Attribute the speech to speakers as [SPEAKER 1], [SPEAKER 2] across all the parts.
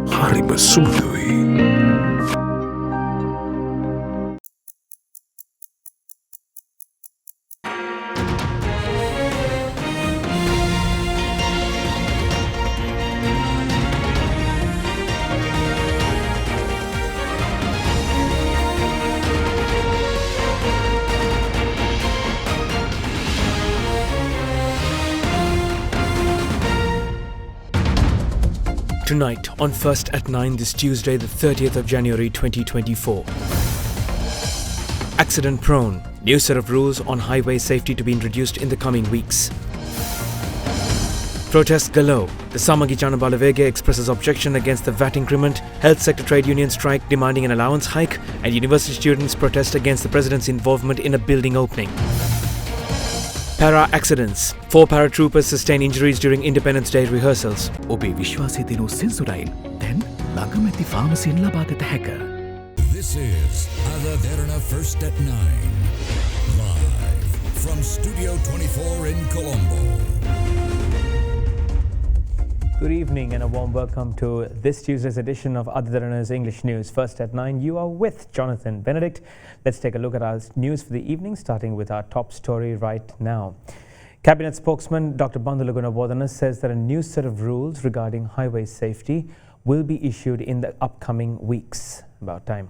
[SPEAKER 1] හරිම සුදුයි.
[SPEAKER 2] Tonight on First at 9 this Tuesday, the 30th of January 2024. Accident prone. New set of rules on highway safety to be introduced in the coming weeks. Protests galore. The Samagi Janabalavege expresses objection against the VAT increment. Health sector trade union strike demanding an allowance hike. And university students protest against the president's involvement in a building opening. Para accidents. 4 paratroopers sustain injuries during Independence Day rehearsals.
[SPEAKER 3] ඔබේ විශ්වාසය දිනු සෙන්සුරයින් දැන් ළඟමැති ෆාමසියෙන් ලබා දෙත හැක.
[SPEAKER 4] This is AdaDerana First at 9. Live from Studio 24 in Colombo.
[SPEAKER 2] Good evening and a warm welcome to this Tuesday's edition of AdaDerana's English News. First at 9, you are with Jonathan Benedict. Let's take a look at our news for the evening, starting with our top story right now. Cabinet spokesman Dr. Bandalaguna Bodhana says that a new set of rules regarding highway safety will be issued in the upcoming weeks. About time.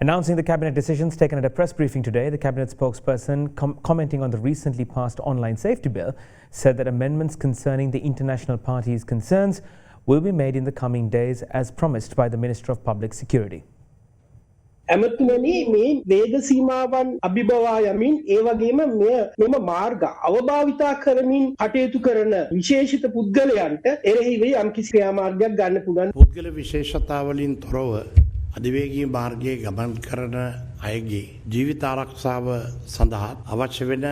[SPEAKER 2] Announcing the cabinet decisions taken at a press briefing today, the cabinet spokesperson commenting on the recently passed online safety bill said that amendments concerning the international parties' concerns will be made in the coming days as promised by the Minister of Public Security.
[SPEAKER 5] ඇමතුමනි මේ වේග සීමාවන් අභිබවා යමින් ඒ වගේම මෙම මාර්ග අවභාවිතා කරමින් කටයුතු කරන විශේෂිත පුද්ගලයන්ට එරෙහිව යම්කිසි ක්‍රියාමාර්ගයක් ගන්න පුළුවන්.
[SPEAKER 6] පුද්ගල විශේෂතාවලින් තොරව අධිවේගී මාර්ගයේ ගමන් කරන අයගේ ජීවිත ආරක්ෂාව සඳහා අවශ්‍ය වෙන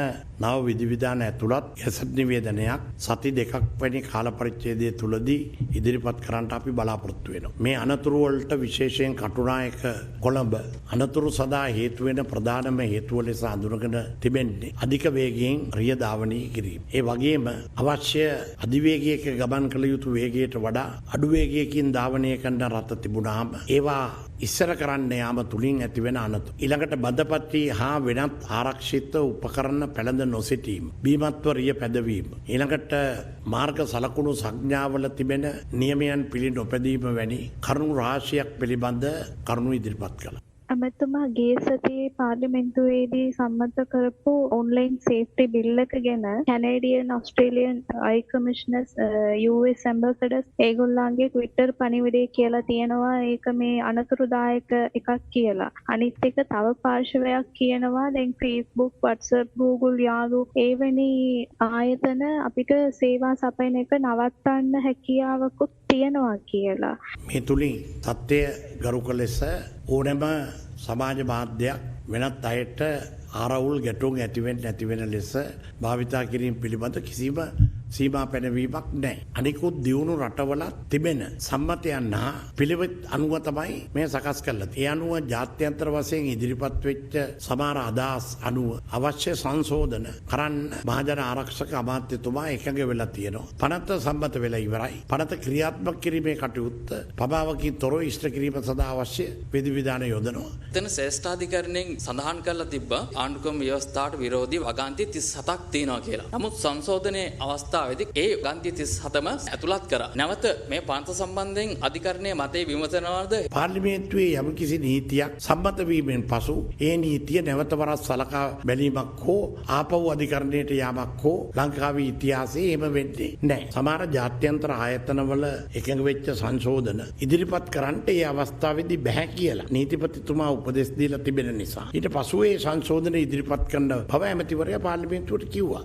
[SPEAKER 6] නව විධිවිධාන ඇතුළත් ගැසට් නිවේදනයක් සති දෙකක් වැනි කාල පරිච්ඡේදය තුලදී ඉදිරිපත් කරන්නට අපි බලාපොරොත්තු වෙනවා. මේ අනතුරු වලට විශේෂයෙන් කටුනායක කොළඹ අනතුරු සදා හේතු වෙන ප්‍රධානම හේතුව ලෙස හඳුනගෙන තිබෙන්නේ අධික වේගයෙන් රිය ධාවනය කිරීම. ඒ වගේම අවශ්‍ය අධිවේගයක ගමන් කළ යුතු වේගයට වඩා අඩු වේගයකින් ධාවනය කරන රථ තිබුණාම ඒවා ඉස්සර කරන්න යාම තුලින් ඇතිවෙන අනතුරු. ඊළඟට බදපත්‍රි හා වෙනත් ආරක්ෂිත උපකරණ පැළඳ නොසිටීම, බීමත්ව රිය පැදවීම, ඊළඟට මාර්ග සලකුණු සංඥාවල තිබෙන නියමයන් පිළි නොපැදීම වැනි කරුණු රාශියක් පිළිබඳ කරුණු ඉදිරිපත් කළා.
[SPEAKER 7] අමතුමා ගිය සතියේ පාර්ලිමේන්තුවේදී සම්මත කරපු ඔන්ලයින් සේෆ්ටි බිල් එක ගැන කැනේඩියන් ඔස්ට්‍රේලියන් හයි කමිෂනර්ස් US ඇම්බැසඩර්ස් ඒගොල්ලන්ගේ ට්විටර් පණිවිඩය කියලා තියෙනවා ඒක මේ අනතුරුදායක එකක් කියලා. අනිත් එක තව පාර්ශවයක් කියනවා දැන් Facebook, WhatsApp, Google, Yahoo එවැනි ආයතන අපිට සේවා සපයන එක නවත්තන්න හැකියාවකුත් තියෙනවා කියලා.
[SPEAKER 6] මේ තුලින් සත්‍ය ගරුක ලෙස ඕනෑම සමාජ මාධ්‍යයක් වෙනත් අයට ආරවුල් ගැටුම් ඇතිවෙන්නේ නැති වෙන ලෙස භාවිතා කිරීම පිළිබඳ කිසිම සීමා පැනවීමක් නැහැ. අනිකුත් දියුණු රටවල තිබෙන සම්මතයන් හා පිළිවෙත් අනුව තමයි මේ සකස් කරලා තියෙන්නේ. ඒ අනුව ජාත්‍යන්තර වශයෙන් ඉදිරිපත් වෙච්ච සමහර අදහස් අනුව අවශ්‍ය සංශෝධන කරන්න මහජන ආරක්ෂක අමාත්‍යතුමා එකඟ වෙලා තියෙනවා. පනත සම්මත වෙලා ඉවරයි. පනත ක්‍රියාත්මක කිරීමේ කටයුත්ත පබාවකින් තොරව ඉෂ්ට කිරීම සඳහා අවශ්‍ය විධිවිධාන යොදනවා.
[SPEAKER 8] එතන ශ්‍රේෂ්ඨාධිකරණයෙන් සඳහන් කරලා තිබ්බා ආණ්ඩුක්‍රම ව්‍යවස්ථාවට විරෝධී වගන්ති 37ක් තියෙනවා කියලා. නමුත් සංශෝධනයේ අවස්ථාවේදී ඒ වගන්ති 37ම ඇතුළත් කරා. නැවත මේ පන්ත සම්බන්ධයෙන් අධිකරණයේ මතය විමසනවාද
[SPEAKER 6] පාර්ලිමේන්තුවේ යම්කිසි නීතියක් සම්මත වීමෙන් පසු ඒ නීතිය නැවත වරක් සලකා බැලීමක් හෝ ආපහු අධිකරණයට යාමක් හෝ ලංකාවේ ඉතිහාසයේ එහෙම වෙන්නේ නැහැ. සමහර ජාත්‍යන්තර ආයතනවල එකඟ වෙච්ච සංශෝධන ඉදිරිපත් කරන්නට ඒ අවස්ථාවේදී බෑ කියලා නීතිපතිතුමා උපදෙස් දීලා තිබෙන නිසා ඊට පසු ඒ සංශෝධන ඉදිරිපත් කරන බව ඇමතිවරයා පාර්ලිමේන්තුවට කිව්වා.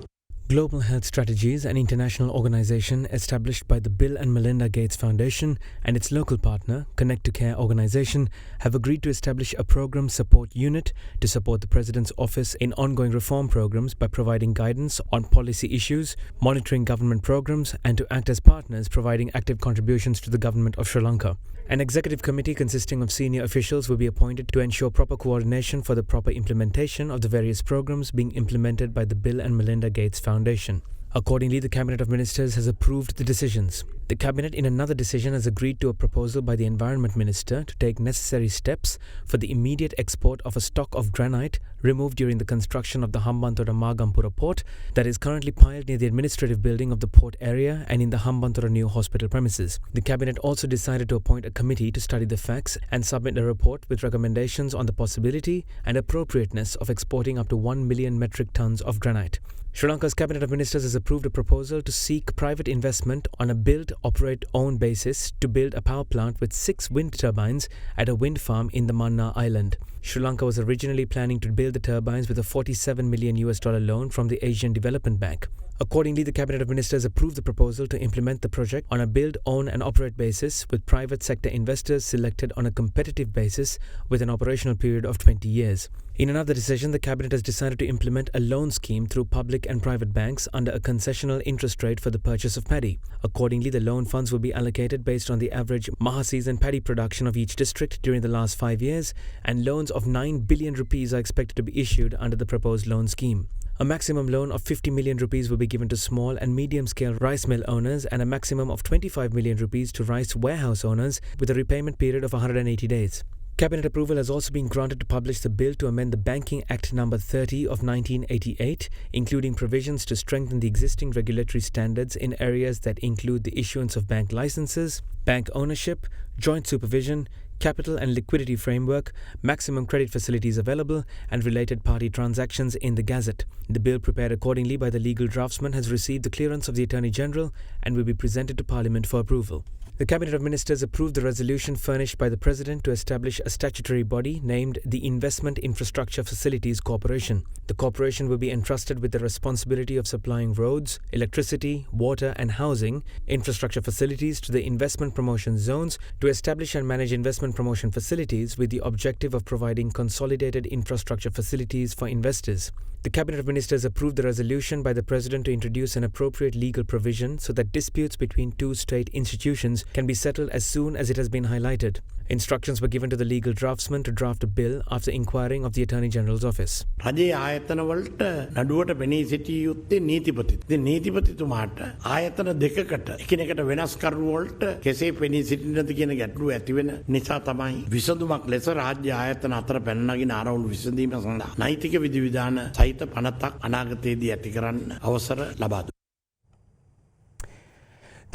[SPEAKER 2] Global Health Strategies, an international organization established by the Bill and Melinda Gates Foundation and its local partner, Connect to Care organization, have agreed to establish a program support unit to support the President's office in ongoing reform programs by providing guidance on policy issues, monitoring government programs, and to act as partners providing active contributions to the government of Sri Lanka. An executive committee consisting of senior officials will be appointed to ensure proper coordination for the proper implementation of the various programs being implemented by the Bill and Melinda Gates Foundation. Accordingly, the Cabinet of Ministers has approved the decisions. The Cabinet, in another decision, has agreed to a proposal by the Environment Minister to take necessary steps for the immediate export of a stock of granite removed during the construction of the Hambantota Magampura port that is currently piled near the administrative building of the port area and in the Hambantota new hospital premises. The Cabinet also decided to appoint a committee to study the facts and submit a report with recommendations on the possibility and appropriateness of exporting up to 1 million metric tons of granite. Sri Lanka's Cabinet of Ministers has approved a proposal to seek private investment on a build, operate, own basis to build a power plant with 6 wind turbines at a wind farm in the Manna Island. Sri Lanka was originally planning to build the turbines with a $47 million loan from the Asian Development Bank. Accordingly, the Cabinet of Ministers approved the proposal to implement the project on a build, own and operate basis with private sector investors selected on a competitive basis with an operational period of 20 years. In another decision, the Cabinet has decided to implement a loan scheme through public and private banks under a concessional interest rate for the purchase of paddy. Accordingly, the loan funds will be allocated based on the average Maha-season paddy production of each district during the last 5 years, and loans of 9 billion rupees are expected to be issued under the proposed loan scheme. A maximum loan of 50 million rupees will be given to small and medium-scale rice mill owners and a maximum of 25 million rupees to rice warehouse owners with a repayment period of 180 days. Cabinet approval has also been granted to publish the bill to amend the Banking Act No. 30 of 1988, including provisions to strengthen the existing regulatory standards in areas that include the issuance of bank licenses, bank ownership, joint supervision, capital and liquidity framework, maximum credit facilities available, and related party transactions in the Gazette. The bill, prepared accordingly by the legal draftsman, has received the clearance of the Attorney General and will be presented to Parliament for approval. The Cabinet of Ministers approved the resolution furnished by the President to establish a statutory body named the Investment Infrastructure Facilities Corporation. The corporation will be entrusted with the responsibility of supplying roads, electricity, water and housing infrastructure facilities to the investment promotion zones to establish and manage investment promotion facilities with the objective of providing consolidated infrastructure facilities for investors. The Cabinet of Ministers approved the resolution by the President to introduce an appropriate legal provision so that disputes between two state institutions can be settled as soon as it has been highlighted. Instructions were given to the legal draftsman to draft a bill after inquiring of the Attorney General's office.
[SPEAKER 6] රජයේ ආයතනවලට නඩුවට පෙනී සිටිය යුත්තේ නීතිපති. ඉතින් නීතිපතිතුමාට ආයතන දෙකකට එකිනෙකට වෙනස්කරු වලට කෙසේ පෙනී සිටින්නද කියන ගැටලුව ඇති වෙන නිසා තමයි විසඳුමක් ලෙස රාජ්‍ය ආයතන අතර පැන නගින ආරවුල් විසඳීම සඳහා නෛතික විධිවිධාන සහිත පනතක් අනාගතයේදී ඇති කරන්න අවසර ලබා දුන්නා.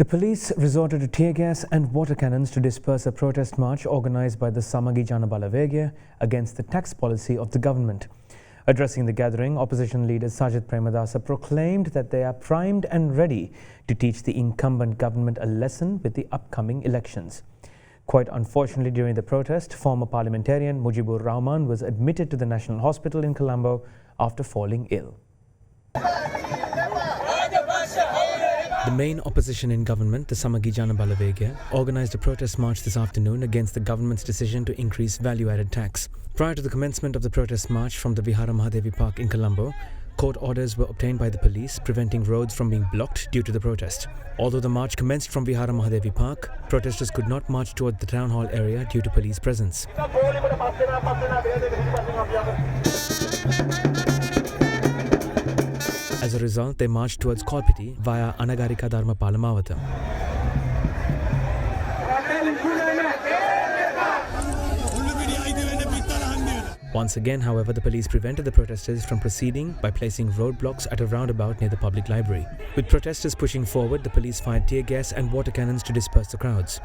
[SPEAKER 2] The police resorted to tear gas and water cannons to disperse a protest march organised by the Samagi Jana Balavegya against the tax policy of the government. Addressing the gathering, opposition leader Sajid Premadasa proclaimed that they are primed and ready to teach the incumbent government a lesson with the upcoming elections. Quite unfortunately, during the protest, former parliamentarian Mujibur Rahman was admitted to the National Hospital in Colombo after falling ill. The main opposition in government, the Samagi Jana Balavegya, organised a protest march this afternoon against the government's decision to increase value-added tax. Prior to the commencement of the protest march from the Vihara Mahadevi Park in Colombo, court orders were obtained by the police preventing roads from being blocked due to the protest. Although the march commenced from Vihara Mahadevi Park, protesters could not march towards the town hall area due to police presence. As a result, they marched towards Kolpiti via Anagarika Dharma Palamavata. Once again, however, the police prevented the protesters from proceeding by placing roadblocks at a roundabout near the public library. With protesters pushing forward, the police fired tear gas and water cannons to disperse the crowds.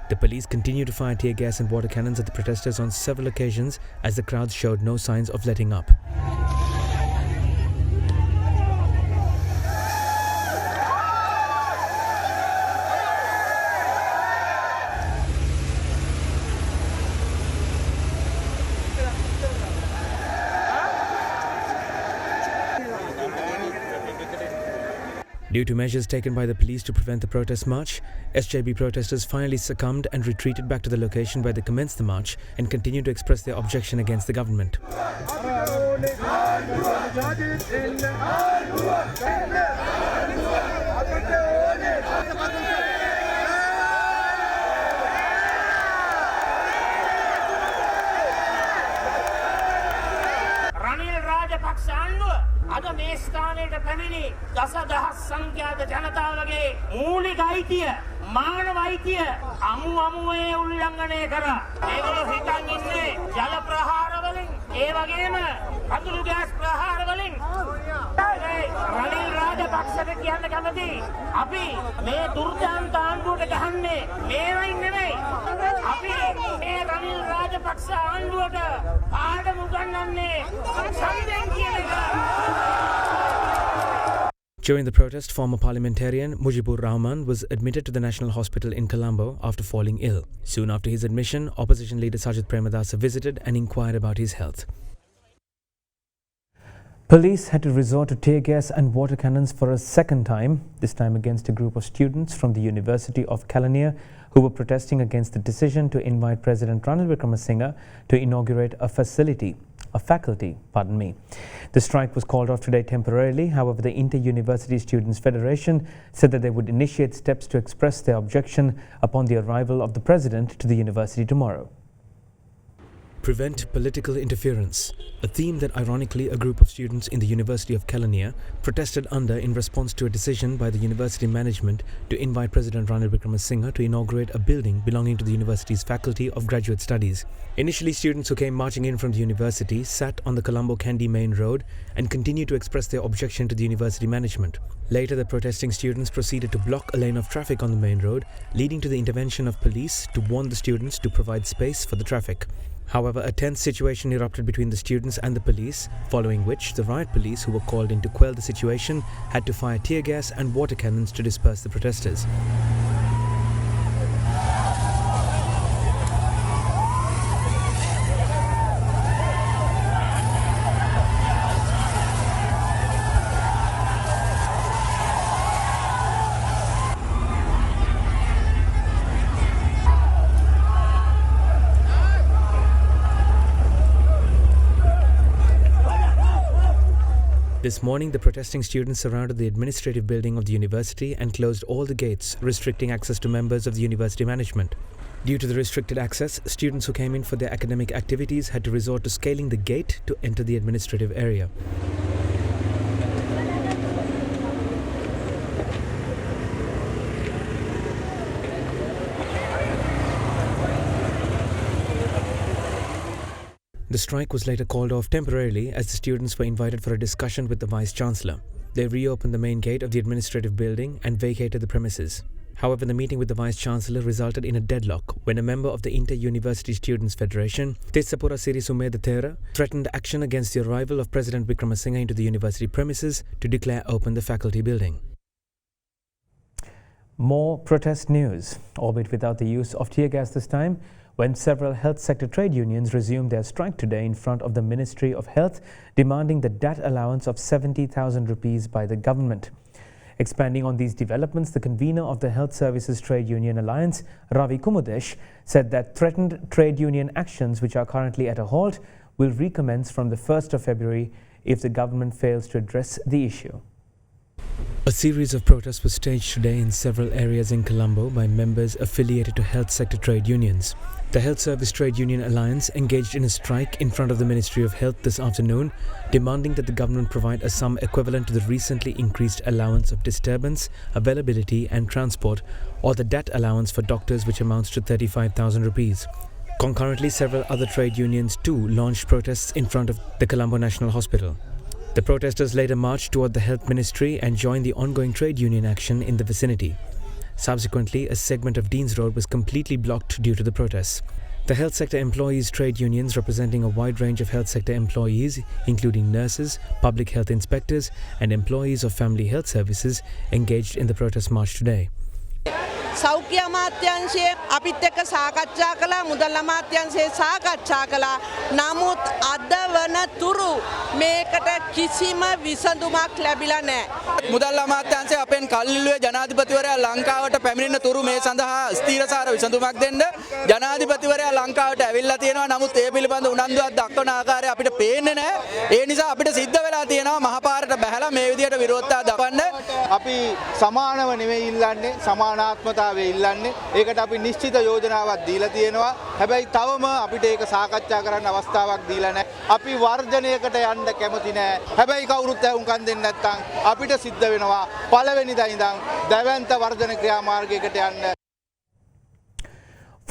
[SPEAKER 2] The police continued to fire tear gas and water cannons at the protesters on several occasions as the crowds showed no signs of letting up. Due to measures taken by the police to prevent the protest march, SJB protesters finally succumbed and retreated back to the location where they commenced the march and continued to express their objection against the government.
[SPEAKER 1] අද මේ ස්ථානයට පැමිණි දසදහස් සංඛ්‍යාත ජනතාවගේ මූලික අයිතිය මානව අයිතිය අමුවේ උල්ලංඝනය කරා. ඒගොල්ලෝ හිතන් ඉන්නේ ජල ප්‍රහාර වලින් ඒ වගේම අතුරු ගෑස් ප්‍රහාර වලින් රනිල් රාජපක්ෂට කියන්න කැමති අපි මේ දුර්දාන්ත ආණ්ඩුවට ගහන්නේ මේවයින් නෙමෙයි. අපි මේ රනිල් රාජපක්ෂ ආණ්ඩුවට පාඩම උගන්වන්නේ ඡන්දෙන් කියන එක.
[SPEAKER 2] During the protest, former parliamentarian Mujibur Rahman was admitted to the National Hospital in Colombo after falling ill. Soon after his admission, opposition leader Sajid Premadasa visited and inquired about his health. Police had to resort to tear gas and water cannons for a second time, this time against a group of students from the University of Kelaniya who were protesting against the decision to invite President Ranil Wickremesinghe to inaugurate a faculty. The strike was called off today temporarily. However, the Inter-University Students' Federation said that they would initiate steps to express their objection upon the arrival of the president to the university tomorrow. Prevent political interference, a theme that ironically a group of students in the University of Kelaniya protested under in response to a decision by the university management to invite President Ranil Wickremesinghe to inaugurate a building belonging to the university's Faculty of Graduate Studies. Initially, students who came marching in from the university sat on the Colombo-Kandy main road and continued to express their objection to the university management. Later, the protesting students proceeded to block a lane of traffic on the main road, leading to the intervention of police to warn the students to provide space for the traffic. However, a tense situation erupted between the students and the police, following which the riot police, who were called in to quell the situation, had to fire tear gas and water cannons to disperse the protesters. This morning, the protesting students surrounded the administrative building of the university and closed all the gates, restricting access to members of the university management. Due to the restricted access, students who came in for their academic activities had to resort to scaling the gate to enter the administrative area. The strike was later called off temporarily as the students were invited for a discussion with the Vice-Chancellor. They reopened the main gate of the administrative building and vacated the premises. However, the meeting with the Vice-Chancellor resulted in a deadlock when a member of the Inter-University Students' Federation, Tessapura Sirisumeda, threatened action against the arrival of President Wickremesinghe into the university premises to declare open the faculty building. More protest news, albeit without the use of tear gas this time, when several health sector trade unions resumed their strike today in front of the Ministry of Health, demanding the DAT allowance of 70,000 rupees by the government. Expanding on these developments, the convener of the Health Services Trade Union Alliance, Ravi Kumudesh, said that threatened trade union actions, which are currently at a halt, will recommence from the 1st of February if the government fails to address the issue. A series of protests was staged today in several areas in Colombo by members affiliated to health sector trade unions. The Health Service Trade Union Alliance engaged in a strike in front of the Ministry of Health this afternoon, demanding that the government provide a sum equivalent to the recently increased allowance of disturbance, availability and transport, or the DAT allowance for doctors, which amounts to 35,000 rupees. Concurrently, several other trade unions too launched protests in front of the Colombo National Hospital. The protesters later marched toward the Health Ministry and joined the ongoing trade union action in the vicinity. Subsequently, a segment of Dean's Road was completely blocked due to the protests. The health sector employees' trade unions, representing a wide range of health sector employees, including nurses, public health inspectors, and employees of family health services, engaged in the protest march today.
[SPEAKER 9] සෞඛ්‍ය අමාත්‍යාංශයේ අපිත් එක්ක සාකච්ඡා කළා මුදල් අමාත්‍යාංශයේ සාකච්ඡා කළා නමුත් අද වන තුරු මේකට කිසිම විසඳුමක් ලැබිලා නැහැ.
[SPEAKER 10] මුදල් අමාත්‍යාංශය අපෙන් කල්ලිලුවේ ජනාධිපතිවරයා ලංකාවට පැමිණෙන තුරු මේ සඳහා ස්ථීරසාර විසඳුමක් දෙන්න ජනාධිපතිවරයා ලංකාවට ඇවිල්ලා තියෙනවා. නමුත් ඒ පිළිබඳ උනන්දුවක් දක්වන ආකාරය අපිට පේන්නේ නැහැ. ඒ නිසා අපිට සිද්ධ වෙලා තියෙනවා මහපාරට බැහැලා මේ විදිහට විරෝධතාව දක්වන්න.
[SPEAKER 11] අපි සමානව නෙවෙයි ඉල්ලන්නේ, සමානාත්මතාවය ඉල්ලන්නේ. ඒකට අපි නිශ්චිත යෝජනාවක් දීලා තියෙනවා. හැබැයි තවම අපිට ඒක සාකච්ඡා කරන්න අවස්ථාවක් දීලා නැහැ. අපි වර්ජනයකට යන්න කැමති නැහැ. හැබැයි කවුරුත් ඇහුම්කන් දෙන්නේ නැත්නම් අපිට සිද්ධ වෙනවා පළවෙනිදා ඉඳන් දැවැන්ත වර්ධන ක්‍රියාමාර්ගයකට යන්න.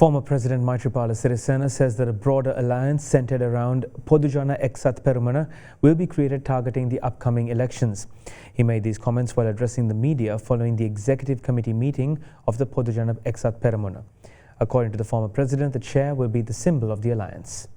[SPEAKER 2] Former President Maithripala Sirisena says that a broader alliance centered around Podujana Eksat Perumana will be created targeting the upcoming elections. He made these comments while addressing the media following the executive committee meeting of the Podujana Eksat Perumana. According to the former president, the chair will be the symbol of the alliance.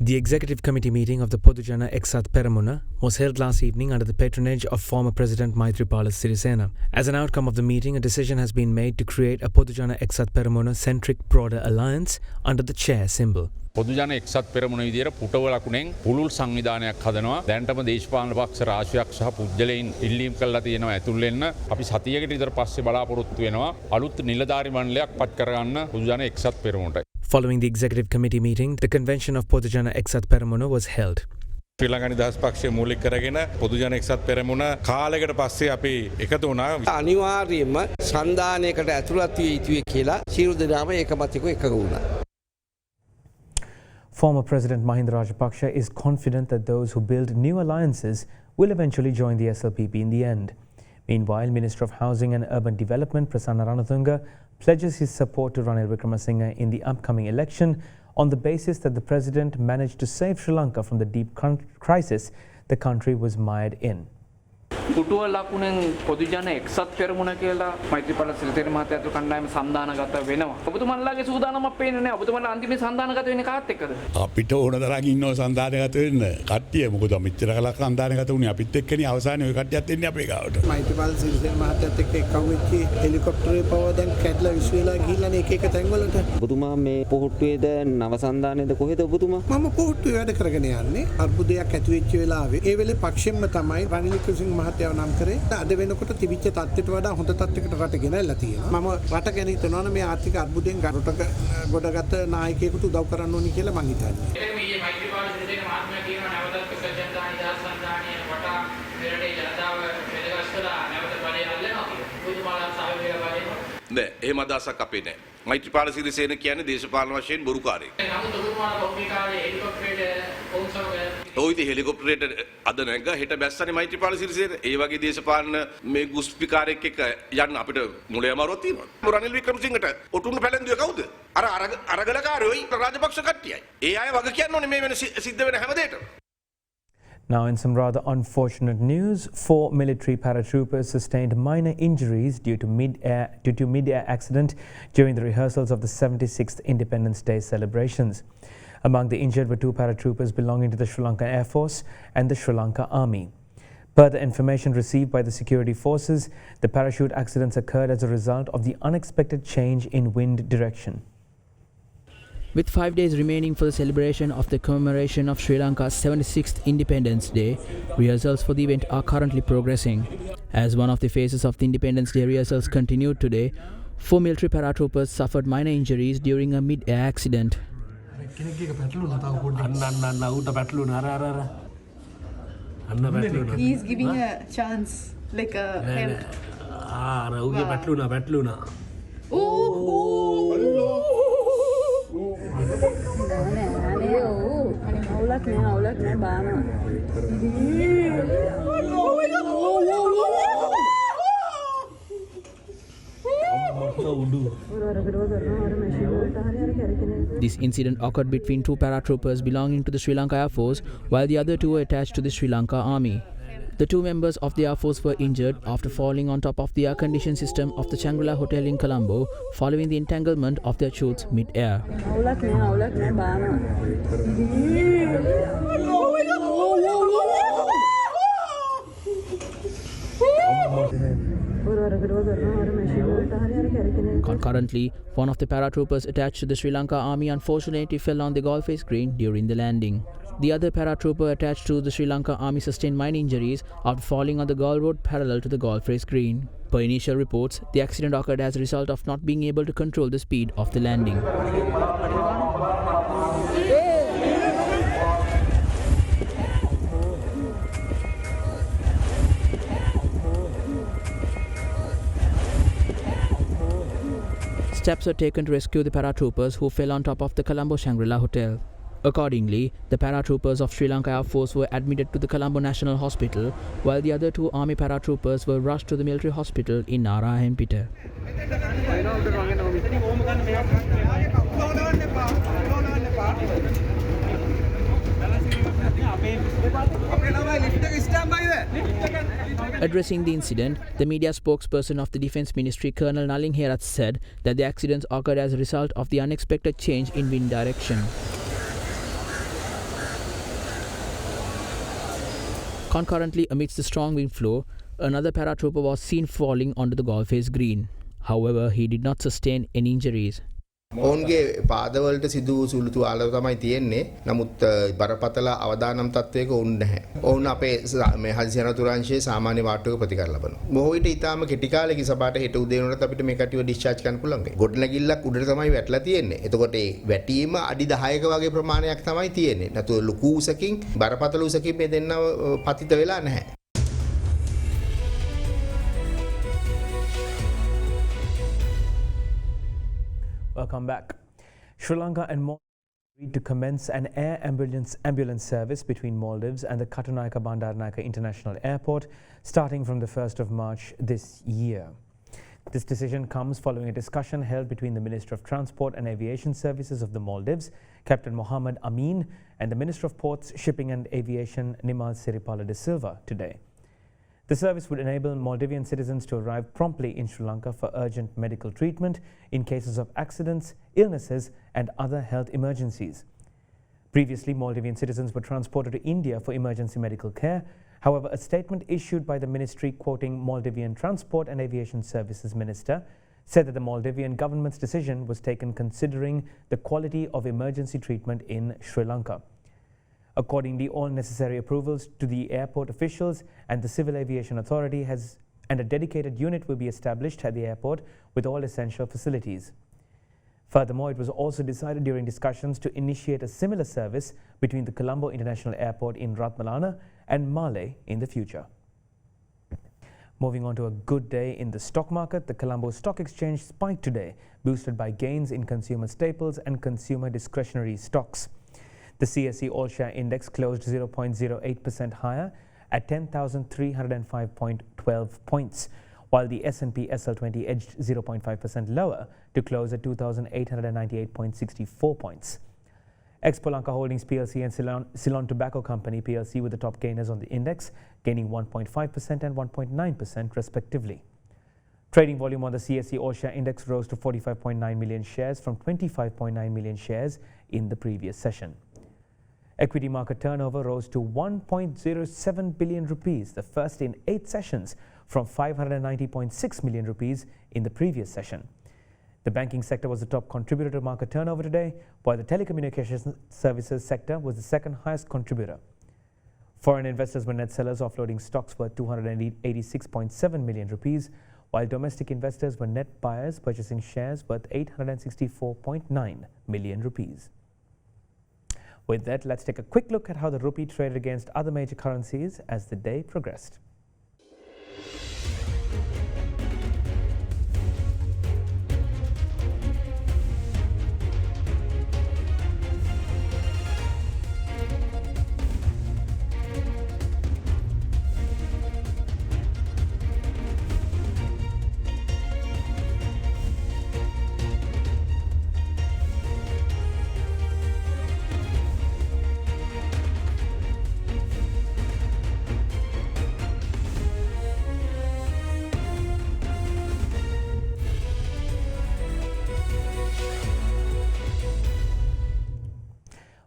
[SPEAKER 2] The executive committee meeting of the Podujana Eksat Peramuna was held last evening under the patronage of former President Maithripala Sirisena. As an outcome of the meeting, a decision has been made to create a Podujana Eksat Peramuna centric broader alliance under the chair symbol.
[SPEAKER 12] පොදුජන එක්සත් පෙරමුණ විදියට පුටව ලකුණෙන් පුළුල් සංවිධානයක් හදනවා. දැනටම දේශපාලන පක්ෂ රාශියක් සහ පුද්ගලයන් ඉල්ලීම් කළා තියෙනවා ඇතුල් වෙන්න. අපි සතියකට විතර පස්සේ බලාපොරොත්තු වෙනවා අලුත් නිලධාරි මණ්ඩලයක් පත් කරගන්න පොදුජන එක්සත් පෙරමුණට.
[SPEAKER 2] Following the executive committee meeting, the convention of Podujana Eksat Peramuna was held.
[SPEAKER 12] ශ්‍රී ලංකා නිදහස් පක්ෂය මූලික කරගෙන පොදුජන එක්සත් පෙරමුණ කාලයකට පස්සේ අපි එකතු වුණා.
[SPEAKER 13] අනිවාර්යයෙන්ම සන්දානයකට ඇතුළත් විය යුතුයි කියලා සියලු දෙනාම ඒකමතිකව එකඟ වුණා.
[SPEAKER 2] Former President Mahinda Rajapaksa is confident that those who build new alliances will eventually join the SLPP in the end. Meanwhile, Minister of Housing and Urban Development Prasanna Ranatunga pledges his support to Ranil Wickremesinghe in the upcoming election on the basis that the president managed to save Sri Lanka from the deep crisis the country was mired in.
[SPEAKER 14] පුටුව ලකුණෙන් පොදුජන එක්සත් පෙරමුණ කියලා මෛත්‍රීපාල සිරිසේන මහත්තයා අතු කණ්ඩායම සම්දානගත වෙනවා. ඔබතුමන්ලාගේ සූදානමක් පේන්නේ නැහැ. ඔබතුමන්ලා අන්තිමේ සම්දානගත වෙන්නේ කාත් එක්කද?
[SPEAKER 6] අපිට ඕන තරම් ඉන්නව සම්දානගත වෙන්න. කට්ටිය මොකද මෙච්චර කලක් සම්දානගත වුණේ අපිත් එක්කනේ අවසානයේ ඔය කට්ටියත් එන්නේ අපේ ගාවට.
[SPEAKER 15] මෛත්‍රීපාල සිරිසේන මහත්තයාත් එක්ක එක්කව වෙච්ච හෙලිකොප්ටරේ පව දැන් කැඩලා විශ් වෙලා ගිහිල්ලානේ එක එක තැන්වලට.
[SPEAKER 13] ඔබතුමා මේ පොහොට්ටුවේද නව සන්දානයේද කොහෙද ඔබතුමා?
[SPEAKER 15] මම පොහොට්ටුවේ වැඩ කරගෙන යන්නේ. අර්බුදයක් ඇති වෙච්ච වෙලාවේ ඒ වෙලේ පක්ෂෙන්ම තමයි රනිල් වික්‍රමසිංහ මහත්තයාව නම් කරේ. අද වෙනකොට තිබිච්ච තත්ත්වයට වඩා හොඳ තත්ත්වයකට රට ගෙනල්ලා තියෙනවා. මම රට ගැන හිතනවා මේ ආර්ථික අර්බුදයෙන් රටක ගොඩගත් නායකයෙකුට උදව් කරන්න ඕනි කියලා මං හිතන්නේ.
[SPEAKER 1] මේ මෛත්‍රීපාල සිරිසේන මහත්මයා කියනවා නැවතත් ප්‍රජාතන්ත්‍ර නිදහස් සංග්‍රාමයේ වටා මෙරටේ ජනතාව මෙදගස් කළා නැවත බලය අල්ලනවා කියලා. බුදුමාලා සහයෝගය බලනවා.
[SPEAKER 16] නෑ එහෙම අදහසක් අපේ නෑ. මෛත්‍රීපාල සිරිසේන කියන්නේ දේශපාලන වශයෙන් බොරුකාරයෙක්.
[SPEAKER 1] නමුත් බුදුමාලා බෞද්ධිකාරයේ හෙලිකොප්ටරේ පොන්සර්
[SPEAKER 16] ඔය ඉතින් හෙලිකොප්ටරේට අද නැග හෙට බැස්සනේ මෛත්‍රීපාල සිරිසේන. ඒ වගේ දේශපාලන මේ ගුස්පිකාරයෙක් එක්ක යන්න අපිට මුලේ අමාරුවක් තියෙනවා. රනිල් වික්‍රමසිංහට ඔටුන්න පැලැන්දුවේ කවුද? අරගලකාරයෝයි රාජපක්ෂ කට්ටියයි. ඒ අය වග කියන්න ඕනේ මේ වෙන සිද්ධ වෙන හැම දෙයකටම.
[SPEAKER 2] Now, in some rather unfortunate news, 4 military paratroopers sustained minor injuries due to mid-air accident during the rehearsals of the 76th Independence Day celebrations. Among the injured were 2 paratroopers belonging to the Sri Lanka Air Force and the Sri Lanka Army. Per the information received by the security forces, the parachute accidents occurred as a result of the unexpected change in wind direction.
[SPEAKER 17] With 5 days remaining for the celebration of the commemoration of Sri Lanka's 76th Independence Day, rehearsals for the event are currently progressing. As one of the phases of the Independence Day rehearsals continued today, 4 military paratroopers suffered minor injuries during a mid-air accident.
[SPEAKER 18] He's giving a chance, like a help.
[SPEAKER 17] This incident occurred between 2 paratroopers belonging to the Sri Lanka Air Force, while the other 2 were attached to the Sri Lanka Army. The 2 members of the Air Force were injured after falling on top of the air conditioning system of the Shangri-La Hotel in Colombo following the entanglement of their chutes mid-air. Concurrently, one of the paratroopers attached to the Sri Lanka Army unfortunately fell on the golf-face green during the landing. The other paratrooper attached to the Sri Lanka Army sustained minor injuries after falling on the golf road parallel to the golf-face green. Per initial reports, the accident occurred as a result of not being able to control the speed of the landing. Steps were taken to rescue the paratroopers who fell on top of the Colombo Shangri-La Hotel. Accordingly, the paratroopers of Sri Lanka Air Force were admitted to the Colombo National Hospital, while the other two Army paratroopers were rushed to the military hospital in Narayanpeta. Addressing the incident, the media spokesperson of the Defence Ministry, Colonel Naling Herath, said that the accidents occurred as a result of the unexpected change in wind direction. Concurrently, amidst the strong wind flow, another paratrooper was seen falling onto the golf-face green. However, he did not sustain any injuries.
[SPEAKER 19] ඔවුන්ගේ පාදවලට සිදු වූ සුළු තුවාල තමයි තියෙන්නේ. නමුත් බරපතල අවදානම් තත්වයක ඔවුන් නැහැ. ඔවුන් අපේ මේ හදිසි අනතුරංශයේ සාමාන්‍ය වාට්ටුවක ප්‍රතිකාර ලබනවා. බොහෝ විට ඊටාම කෙටි කාලෙක සපාට හෙට උදේ වෙනකොට අපිට මේ කටිව ඩිස්චාර්ජ් කරන්න පුළුවන් වෙයි. ගොඩනැගිල්ලක් උඩට තමයි වැටලා තියෙන්නේ. එතකොට ඒ වැටීම අඩි 10ක වගේ ප්‍රමාණයක් තමයි තියෙන්නේ. නැතු ලොකු උසකින් බරපතල උසකින් මේ දෙන්නව පතිත වෙලා නැහැ.
[SPEAKER 2] Welcome back. Sri Lanka and Maldives agreed to commence an air ambulance service between Maldives and the Katunayake Bandaranaike International Airport starting from the 1st of March this year. This decision comes following a discussion held between the Minister of Transport and Aviation Services of the Maldives, Captain Mohammed Amin, and the Minister of Ports, Shipping and Aviation, Nimal Siripala de Silva today. The service would enable Maldivian citizens to arrive promptly in Sri Lanka for urgent medical treatment in cases of accidents, illnesses, and other health emergencies. Previously, Maldivian citizens were transported to India for emergency medical care. However, a statement issued by the ministry quoting Maldivian Transport and Aviation Services Minister said that the Maldivian government's decision was taken considering the quality of emergency treatment in Sri Lanka. Accordingly, all necessary approvals to the airport officials and the Civil Aviation Authority and a dedicated unit will be established at the airport with all essential facilities. Furthermore, it was also decided during discussions to initiate a similar service between the Colombo International Airport in Ratmalana and Malé in the future. Moving on to a good day in the stock market, the Colombo Stock Exchange spiked today, boosted by gains in consumer staples and consumer discretionary stocks. The CSE All-Share Index closed 0.08% higher at 10,305.12 points, while the S&P SL20 edged 0.5% lower to close at 2,898.64 points. Expo Lanka Holdings PLC and Ceylon Tobacco Company PLC were the top gainers on the index, gaining 1.5% and 1.9% respectively. Trading volume on the CSE All-Share Index rose to 45.9 million shares from 25.9 million shares in the previous session. Equity market turnover rose to 1.07 billion rupees, the first in 8 sessions, from 590.6 million rupees in the previous session. The banking sector was the top contributor to market turnover today, while the telecommunications services sector was the second highest contributor. Foreign investors were net sellers, offloading stocks worth 286.7 million rupees, while domestic investors were net buyers, purchasing shares worth 864.9 million rupees. With that, let's take a quick look at how the rupee traded against other major currencies as the day progressed.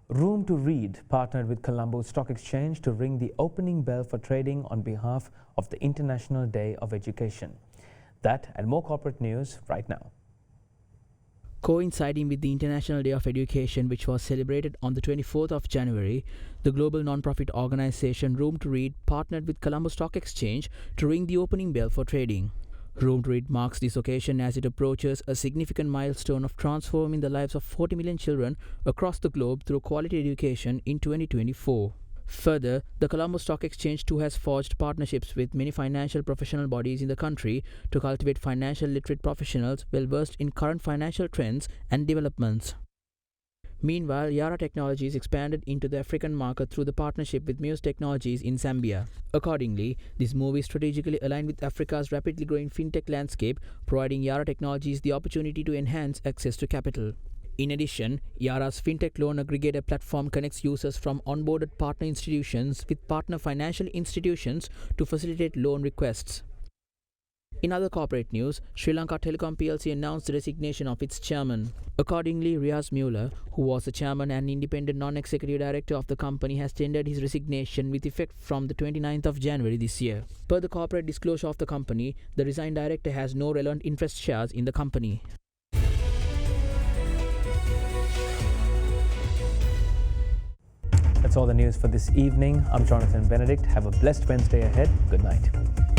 [SPEAKER 2] Room to Read partnered with Colombo Stock Exchange to ring the opening bell for trading on behalf of the International Day of Education. That and more corporate news right now.
[SPEAKER 17] Coinciding with the International Day of Education, which was celebrated on the 24th of January, the global non-profit organization Room to Read partnered with Colombo Stock Exchange to ring the opening bell for trading. Room to Read marks this occasion as it approaches a significant milestone of transforming the lives of 40 million children across the globe through quality education in 2024. Further, the Colombo Stock Exchange too has forged partnerships with many financial professional bodies in the country to cultivate financial literate professionals well versed in current financial trends and developments. Meanwhile, Yara Technologies expanded into the African market through the partnership with Muse Technologies in Zambia. Accordingly, this move is strategically aligned with Africa's rapidly growing fintech landscape, providing Yara Technologies the opportunity to enhance access to capital. In addition, Yara's fintech loan aggregator platform connects users from onboarded partner institutions with partner financial institutions to facilitate loan requests. In other corporate news, Sri Lanka Telecom plc announced the resignation of its chairman. Accordingly, Riaz Mueller, who was the chairman and independent non-executive director of the company, has tendered his resignation with effect from the 29th of January this year. Per the corporate disclosure of the company, the resigned director has no relevant interest shares in the company.
[SPEAKER 2] That's all the news for this evening. I'm Jonathan Benedict. Have a blessed Wednesday ahead. Good night.